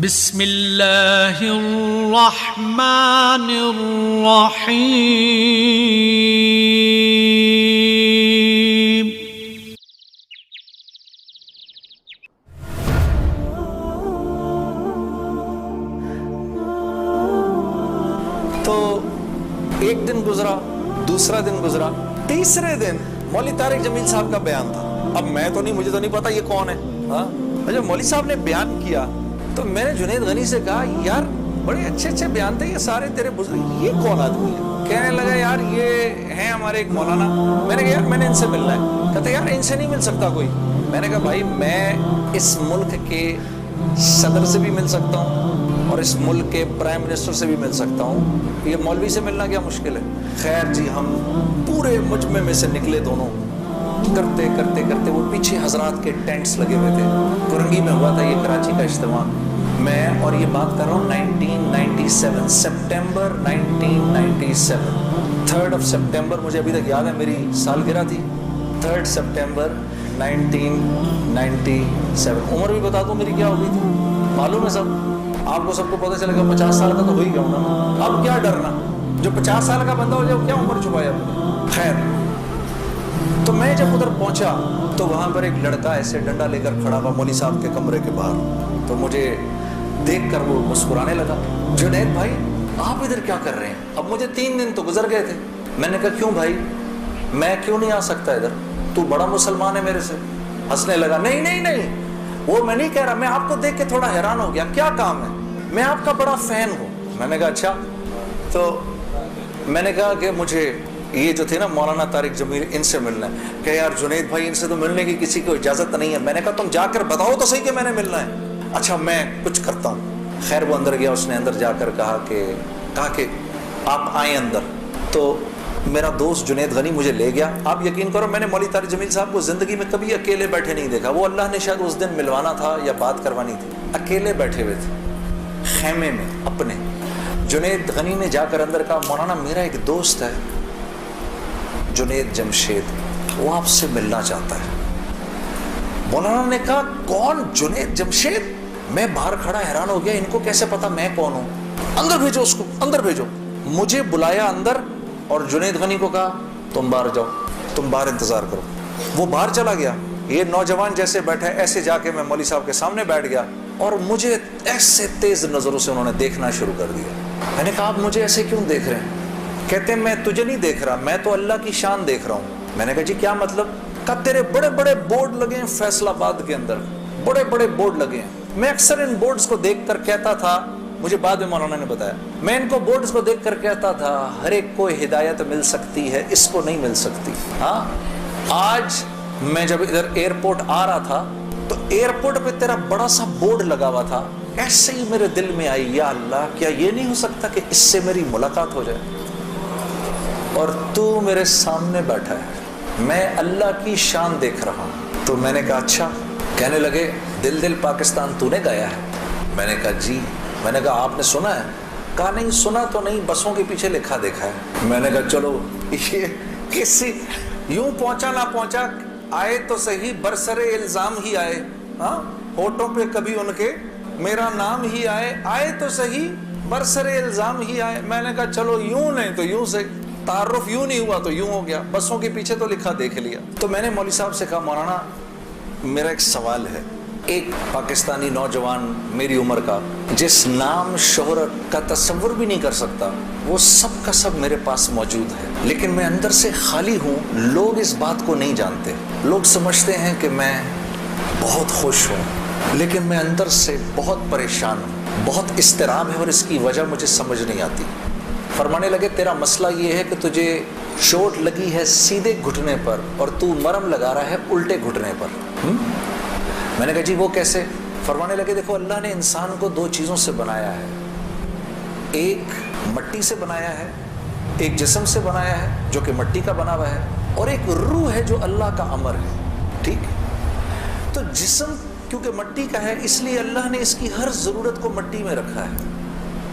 بسم اللہ الرحمن الرحیم. تو ایک دن گزرا، دوسرا دن گزرا، تیسرے دن مولوی طارق جمیل صاحب کا بیان تھا. اب مجھے تو نہیں پتا یہ کون ہے. جب مولوی صاحب نے بیان کیا تو میں نے جنید غنی سے کہا یار بڑے اچھے اچھے بیان تھے یہ سارے تیرے بزرگ، یہ کون آدمی ہے؟ کہنے لگا یار یہ ہیں ہمارے ایک مولانا. میں نے کہا یار میں نے ان سے ملنا ہے. کہتے یار ان سے نہیں مل سکتا کوئی. میں نے کہا بھائی میں اس ملک کے صدر سے بھی مل سکتا ہوں اور اس ملک کے پرائم منسٹر سے بھی مل سکتا ہوں، یہ مولوی سے ملنا کیا مشکل ہے. خیر جی ہم پورے مجمع میں سے نکلے دونوں، کرتے کرتے کرتے وہ پیچھے حضرات کے ٹینٹس لگے ہوئے تھے. کرنگی میں ہوا تھا یہ کراچی کا اجتماع. میں اور یہ بات کر رہا ہوں 1997 سپٹمبر 1997 3 سپٹمبر مجھے ابھی تک یاد ہے، میری سالگرہ تھی 3 سپٹمبر 1997. عمر بھی بتا دوں میری کیا ہو گئی تھی معلوم ہے سب آپ کو، سب کو پتہ چلے گا 50 سال کا تو ہو ہی گیا ہوں نا. اب کیا ڈرنا، جو 50 سال کا بندہ ہو جائے کیا عمر چھپایا. خیر تو میں جب ادھر پہنچا تو وہاں پر ایک لڑکا ایسے ڈنڈا لے کر کھڑا ہوا مولوی صاحب کے کمرے کے باہر. تو مجھے دیکھ کر وہ مسکرانے لگا. جنید بھائی آپ ادھر کیا کر رہے ہیں؟ اب مجھے 3 دن تو گزر گئے تھے. میں نے کہا کیوں بھائی میں کیوں نہیں آ سکتا ادھر، تو بڑا مسلمان ہے میرے سے. ہنسنے لگا. نہیں وہ میں نہیں کہہ رہا، میں آپ کو دیکھ کے تھوڑا حیران ہو گیا. کیا کام ہے؟ میں آپ کا بڑا فین ہوں. میں نے کہا اچھا. تو میں نے کہا کہ مجھے یہ جو تھے نا مولانا طارق جمیل ان سے ملنا ہے. کہ یار جنید بھائی ان سے تو ملنے کی کسی کو اجازت نہیں ہے. میں نے کہا تم جا کر بتاؤ تو صحیح کہ میں نے ملنا ہے. اچھا میں کچھ کرتا ہوں. خیر وہ اندر گیا، اس نے اندر جا کر کہا کہ آپ آئیں اندر. تو میرا دوست جنید غنی مجھے لے گیا. آپ یقین کرو میں نے مولوی طارق جمیل صاحب کو زندگی میں کبھی اکیلے بیٹھے نہیں دیکھا. وہ اللہ نے شاید اس دن ملوانا تھا یا بات کروانی تھی. اکیلے بیٹھے ہوئے تھے خیمے میں اپنے. جنید غنی نے جا کر اندر کہا مولانا میرا ایک دوست ہے جنید جمشید، وہ آپ سے ملنا چاہتا ہے. مولانا نے کہا کون جنید جمشید؟ میں باہر کھڑا حیران ہو گیا ان کو کیسے پتا میں کون ہوں. اندر بھیجو اس کو، اندر بھیجو. مجھے بلایا اندر اور جنید غنی کو کہا تم باہر جاؤ، تم باہر انتظار کرو. وہ باہر چلا گیا. یہ نوجوان جیسے بیٹھے ایسے جا کے میں مولوی صاحب کے سامنے بیٹھ گیا اور مجھے ایسے تیز نظروں سے انہوں نے دیکھنا شروع کر دیا. میں نے کہا آپ مجھے ایسے کیوں دیکھ رہے ہیں؟ کہتے ہیں میں تجھے نہیں دیکھ رہا، میں تو اللہ کی شان دیکھ رہا ہوں. میں نے کہا جی کیا مطلب؟ کہا تیرے بڑے بڑے بورڈ لگے ہیں فیصل آباد کے اندر، بڑے بڑے بورڈ لگے ہیں. میں اکثر ان بورڈز کو دیکھ کر کہتا تھا، مجھے بعد میں مولانا نے بتایا، میں ان کو بورڈز کو دیکھ کر کہتا تھا ہر ایک کو ہدایت مل سکتی ہے، اس کو نہیں مل سکتی. ہاں آج میں جب ادھر ایئرپورٹ آ رہا تھا تو ایئرپورٹ پہ تیرا بڑا سا بورڈ لگا ہوا تھا. ایسے ہی میرے دل میں آئی یا اللہ کیا یہ نہیں ہو سکتا کہ اس سے میری ملاقات ہو جائے اور تو میرے سامنے بیٹھا ہے، میں اللہ کی شان دیکھ رہا ہوں. تو میں نے کہا اچھا. کہنے لگے دل پاکستان تو نے گایا ہے؟ میں نے کہا جی. میں نے کہا آپ نے سنا ہے؟ کہا نہیں سنا تو نہیں، بسوں کے پیچھے لکھا دیکھا ہے. میں نے کہا چلو یہ کسی یوں پہنچا نہ پہنچا آئے تو صحیح برسر الزام ہی آئے. ہاں ہوٹوں پہ کبھی ان کے میرا نام ہی آئے تو صحیح برسر الزام ہی آئے. میں نے کہا چلو یوں نہیں تو یوں سے، تعارف یوں نہیں ہوا تو یوں ہو گیا، بسوں کے پیچھے تو لکھا دیکھ لیا. تو میں نے مولوی صاحب سے کہا مولانا میرا ایک سوال ہے. ایک پاکستانی نوجوان میری عمر کا جس نام شہرت کا تصور بھی نہیں کر سکتا، وہ سب کا سب میرے پاس موجود ہے، لیکن میں اندر سے خالی ہوں. لوگ اس بات کو نہیں جانتے. لوگ سمجھتے ہیں کہ میں بہت خوش ہوں، لیکن میں اندر سے بہت پریشان ہوں. بہت اضطراب ہے اور اس کی وجہ مجھے سمجھ نہیں آتی. فرمانے لگے تیرا مسئلہ یہ ہے کہ تجھے چوٹ لگی ہے سیدھے گھٹنے پر اور تو مرم لگا رہا ہے الٹے گھٹنے پر. میں نے کہا جی وہ کیسے؟ فرمانے لگے دیکھو اللہ نے انسان کو 2 چیزوں سے بنایا ہے، ایک مٹی سے بنایا ہے، ایک جسم سے بنایا ہے جو کہ مٹی کا بنا ہوا ہے، اور ایک روح ہے جو اللہ کا امر ہے. ٹھیک؟ تو جسم کیونکہ مٹی کا ہے اس لیے اللہ نے اس کی ہر ضرورت کو مٹی میں رکھا ہے.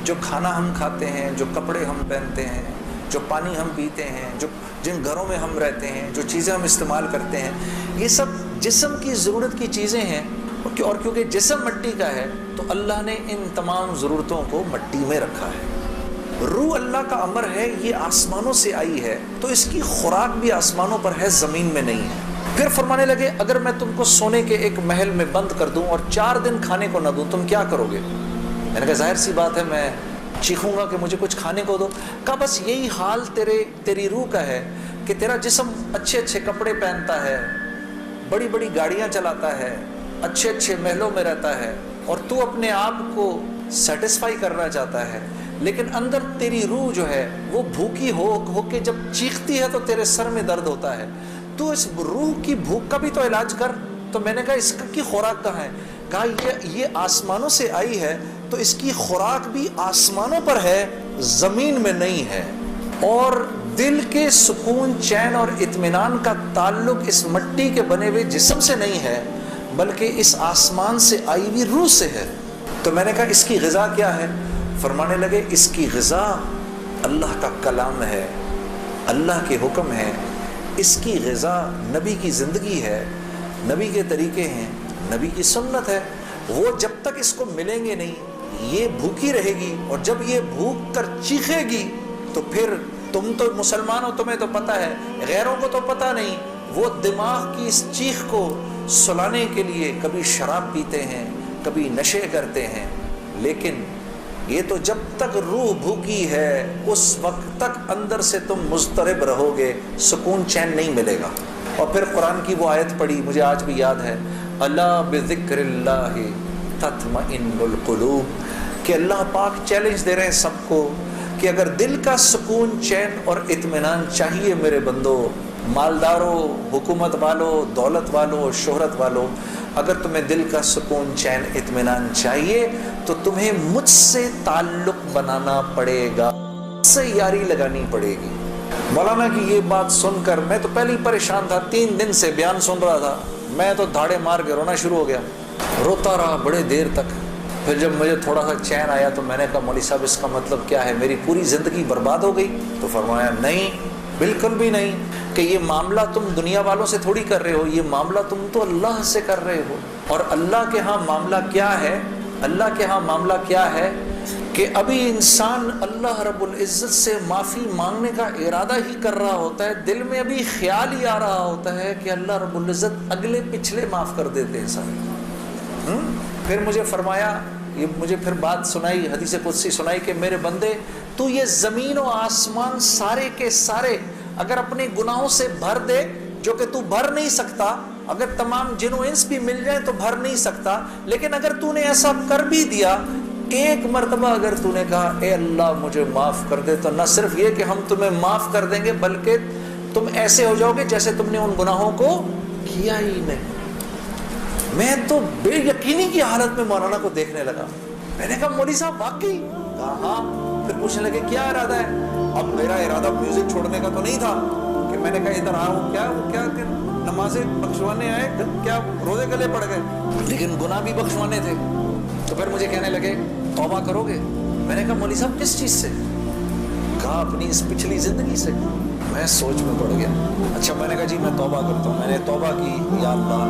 جو کھانا ہم کھاتے ہیں، جو کپڑے ہم پہنتے ہیں، جو پانی ہم پیتے ہیں، جن گھروں میں ہم رہتے ہیں، جو چیزیں ہم استعمال کرتے ہیں، یہ سب جسم کی ضرورت کی چیزیں ہیں. اور کیونکہ جسم مٹی کا ہے تو اللہ نے ان تمام ضرورتوں کو مٹی میں رکھا ہے۔ روح اللہ کا امر ہے، یہ آسمانوں سے آئی ہے تو اس کی خوراک بھی آسمانوں پر ہے، زمین میں نہیں ہے۔ پھر فرمانے لگے اگر میں تم کو سونے کے ایک محل میں بند کر دوں اور 4 دن کھانے کو نہ دوں تم کیا کرو گے؟ میں نے کہا ظاہر سی بات ہے میں چیخوں گا کہ مجھے کچھ کھانے کو دو۔ کہا بس یہی حال تیری روح کا ہے کہ تیرا جسم اچھے اچھے کپڑے پہنتا ہے، بڑی بڑی گاڑیاں چلاتا ہے، اچھے اچھے محلوں میں رہتا ہے اور تو اپنے آپ کو سیٹسفائی کرنا چاہتا ہے، لیکن اندر تیری روح جو ہے وہ بھوکی ہو کے جب چیختی ہے تو تیرے سر میں درد ہوتا ہے، تو اس روح کی بھوک کا بھی تو علاج کر۔ تو میں نے کہا اس کی خوراک کہاں ہے؟ کہا یہ آسمانوں سے آئی ہے تو اس کی خوراک بھی آسمانوں پر ہے، زمین میں نہیں ہے۔ اور دل کے سکون، چین اور اطمینان کا تعلق اس مٹی کے بنے ہوئے جسم سے نہیں ہے بلکہ اس آسمان سے آئی ہوئی روح سے ہے۔ تو میں نے کہا اس کی غذا کیا ہے؟ فرمانے لگے اس کی غذا اللہ کا کلام ہے، اللہ کے حکم ہے، اس کی غذا نبی کی زندگی ہے، نبی کے طریقے ہیں، نبی کی سنت ہے۔ وہ جب تک اس کو ملیں گے نہیں یہ بھوکی رہے گی، اور جب یہ بھوک کر چیخے گی تو پھر تم تو مسلمان ہو، تمہیں تو پتہ ہے، غیروں کو تو پتہ نہیں، وہ دماغ کی اس چیخ کو سلانے کے لیے کبھی شراب پیتے ہیں، کبھی نشے کرتے ہیں، لیکن یہ تو جب تک روح بھوکی ہے اس وقت تک اندر سے تم مضطرب رہو گے، سکون چین نہیں ملے گا۔ اور پھر قرآن کی وہ آیت پڑھی مجھے آج بھی یاد ہے، الا بذکر اللہ تطمئن القلوب، کہ اللہ پاک چیلنج دے رہے ہیں سب کو کہ اگر دل کا سکون، چین اور اطمینان چاہیے میرے بندو، مالداروں، حکومت والوں، دولت والوں، شہرت والوں، اگر تمہیں دل کا سکون، چین، اطمینان چاہیے تو تمہیں مجھ سے تعلق بنانا پڑے گا، مجھ سے یاری لگانی پڑے گی۔ مولانا کی یہ بات سن کر میں تو پہلے ہی پریشان تھا، 3 دن سے بیان سن رہا تھا، میں تو دھاڑے مار کے رونا شروع ہو گیا، روتا رہا بڑے دیر تک۔ پھر جب مجھے تھوڑا سا چین آیا تو میں نے کہا مولوی صاحب اس کا مطلب کیا ہے، میری پوری زندگی برباد ہو گئی؟ تو فرمایا نہیں، بالکل بھی نہیں، کہ یہ معاملہ تم دنیا والوں سے تھوڑی کر رہے ہو، یہ معاملہ تم تو اللہ سے کر رہے ہو۔ اور اللہ کے ہاں معاملہ کیا ہے؟ اللہ کے ہاں معاملہ کیا ہے کہ ابھی انسان اللہ رب العزت سے معافی مانگنے کا ارادہ ہی کر رہا ہوتا ہے، دل میں ابھی خیال ہی آ رہا ہوتا ہے کہ اللہ رب العزت اگلے پچھلے معاف کر دیتے ہیں سارے۔ پھر مجھے فرمایا، یہ مجھے پھر بات سنائی، حدیث قدسی سنائی کہ میرے بندے تو یہ زمین و آسمان سارے کے سارے اگر اپنے گناہوں سے بھر دے، جو کہ تو بھر نہیں سکتا، اگر تمام جن و انس بھی مل جائیں تو بھر نہیں سکتا، لیکن اگر تو نے ایسا کر بھی دیا، ایک مرتبہ اگر تو نے کہا اے اللہ مجھے معاف کر دے، تو نہ صرف یہ کہ ہم تمہیں معاف کر دیں گے بلکہ تم ایسے ہو جاؤ گے جیسے تم نے ان گناہوں کو کیا ہی نہیں۔ میں تو بے یقینی کی حالت میں مولانا کو دیکھنے لگا، میں نے کہا مولوی صاحب واقعی؟ کہا ہاں۔ پھر پوچھنے لگے کیا ارادہ ہے؟ اب میرا ارادہ میوزک چھوڑنے کا تو نہیں تھا کہ میں نے کہا ادھر آؤ، وہ کیا کہ نمازیں بخشوانے آئے، کیا روزے گلے پڑ گئے، لیکن گناہ بھی بخشوانے تھے۔ تو پھر مجھے کہنے لگے توبہ کرو گے؟ میں نے کہا مولوی صاحب کس چیز سے؟ کہا اپنی اس پچھلی زندگی سے۔ میں سوچ میں پڑ گیا، اچھا میں نے کہا جی میں توبہ کرتا ہوں۔ میں نے توبہ کی، یا اللہ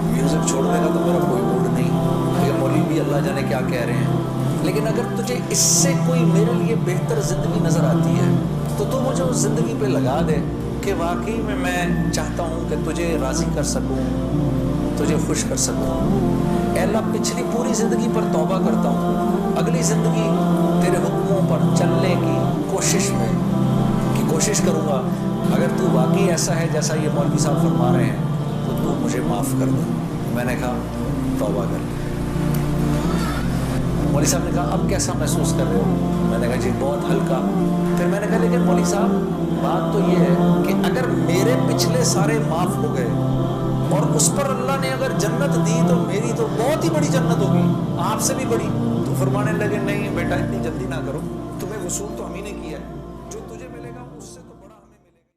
میوزک چھوڑنے کا تو میرا کوئی موڈ نہیں، لیکن مولوی بھی اللہ جانے کیا کہہ رہے ہیں، لیکن اگر تجھے اس سے کوئی میرے لیے بہتر زندگی نظر آتی ہے تو تو مجھے اس زندگی پہ لگا دے کہ واقعی میں چاہتا ہوں کہ تجھے راضی کر سکوں، تجھے خوش کر سکوں۔ اے اللہ پچھلی پوری زندگی پر توبہ کرتا ہوں، اگلی زندگی تیرے حکموں پر چلنے کی کوشش کروں گا، اگر تو واقعی ایسا ہے جیسا یہ مولوی صاحب فرما رہے ہیں تو تو مجھے معاف کر دے۔ میں نے کہا توبہ کر لی۔ مولوی صاحب نے کہا اب کیسا محسوس کر رہے ہو؟ میں نے کہا جی بہت ہلکا۔ پھر میں نے کہا لیکن مولوی صاحب بات تو یہ ہے کہ اگر میرے پچھلے سارے معاف ہو گئے اور اس پر اللہ نے اگر جنت دی تو میری تو بہت ہی بڑی جنت ہوگی، آپ سے بھی بڑی۔ تو فرمانے لگے نہیں بیٹا اتنی جلدی نہ کرو، تمہیں وصول